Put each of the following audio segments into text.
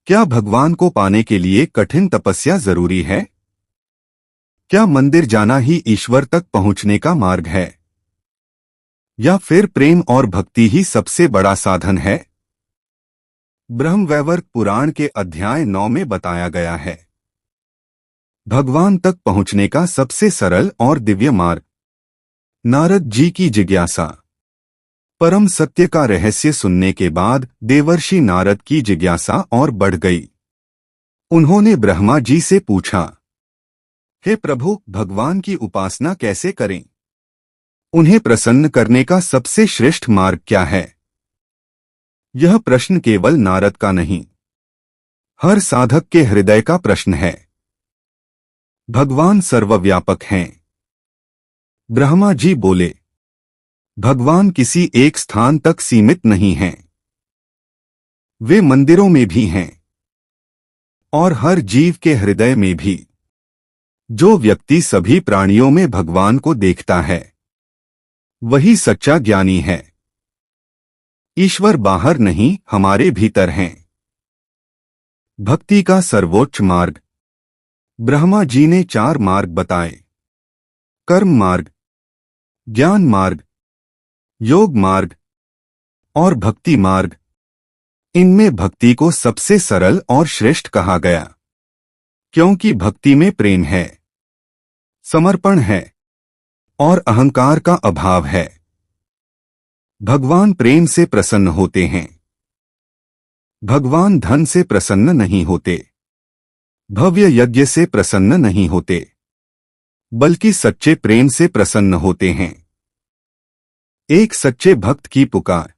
क्या भगवान को पाने के लिए कठिन तपस्या जरूरी है? क्या मंदिर जाना ही ईश्वर तक पहुंचने का मार्ग है? या फिर प्रेम और भक्ति ही सबसे बड़ा साधन है? ब्रह्मवैवर्त पुराण के अध्याय 9 में बताया गया है भगवान तक पहुंचने का सबसे सरल और दिव्य मार्ग। नारद जी की जिज्ञासा। परम सत्य का रहस्य सुनने के बाद देवर्षि नारद की जिज्ञासा और बढ़ गई। उन्होंने ब्रह्मा जी से पूछा, हे प्रभु, भगवान की उपासना कैसे करें? उन्हें प्रसन्न करने का सबसे श्रेष्ठ मार्ग क्या है? यह प्रश्न केवल नारद का नहीं, हर साधक के हृदय का प्रश्न है। भगवान सर्वव्यापक हैं। ब्रह्मा जी बोले, भगवान किसी एक स्थान तक सीमित नहीं हैं। वे मंदिरों में भी हैं और हर जीव के हृदय में भी। जो व्यक्ति सभी प्राणियों में भगवान को देखता है, वही सच्चा ज्ञानी है। ईश्वर बाहर नहीं, हमारे भीतर हैं। भक्ति का सर्वोच्च मार्ग। ब्रह्मा जी ने 4 मार्ग बताए: कर्म मार्ग, ज्ञान मार्ग, योग मार्ग और भक्ति मार्ग। इनमें भक्ति को सबसे सरल और श्रेष्ठ कहा गया, क्योंकि भक्ति में प्रेम है, समर्पण है और अहंकार का अभाव है। भगवान प्रेम से प्रसन्न होते हैं। भगवान धन से प्रसन्न नहीं होते, भव्य यज्ञ से प्रसन्न नहीं होते, बल्कि सच्चे प्रेम से प्रसन्न होते हैं। एक सच्चे भक्त की पुकार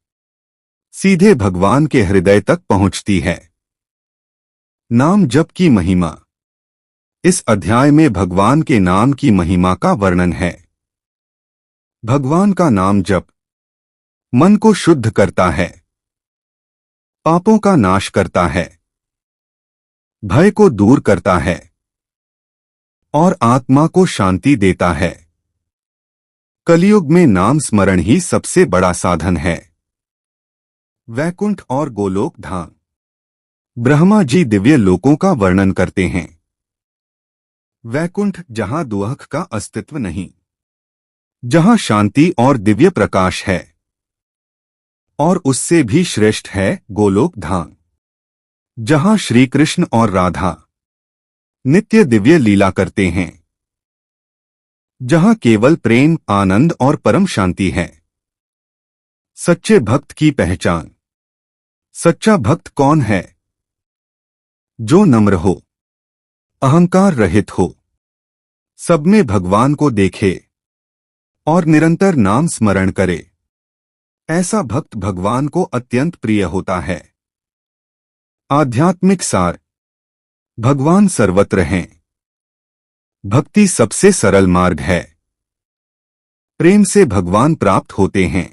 सीधे भगवान के हृदय तक पहुंचती है। नाम जप की महिमा। इस अध्याय में भगवान के नाम की महिमा का वर्णन है। भगवान का नाम जप मन को शुद्ध करता है, पापों का नाश करता है, भय को दूर करता है और आत्मा को शांति देता है। कलयुग में नाम स्मरण ही सबसे बड़ा साधन है। वैकुंठ और गोलोक धाम। ब्रह्मा जी दिव्य लोकों का वर्णन करते हैं। वैकुंठ, जहां दुख का अस्तित्व नहीं, जहां शांति और दिव्य प्रकाश है। और उससे भी श्रेष्ठ है गोलोक धाम, जहां श्री कृष्ण और राधा नित्य दिव्य लीला करते हैं, जहां केवल प्रेम, आनंद और परम शांति है। सच्चे भक्त की पहचान। सच्चा भक्त कौन है? जो नम्र हो, अहंकार रहित हो, सब में भगवान को देखे और निरंतर नाम स्मरण करे। ऐसा भक्त भगवान को अत्यंत प्रिय होता है। आध्यात्मिक सार। भगवान सर्वत्र हैं। भक्ति सबसे सरल मार्ग है। प्रेम से भगवान प्राप्त होते हैं।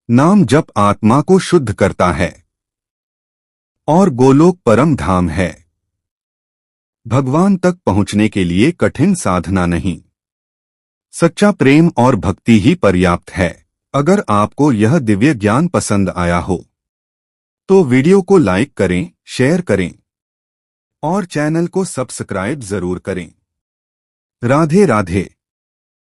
नाम जप आत्मा को शुद्ध करता है और गोलोक परम धाम है। भगवान तक पहुंचने के लिए कठिन साधना नहीं, सच्चा प्रेम और भक्ति ही पर्याप्त है। अगर आपको यह दिव्य ज्ञान पसंद आया हो तो वीडियो को लाइक करें, शेयर करें और चैनल को सब्सक्राइब जरूर करें। राधे राधे।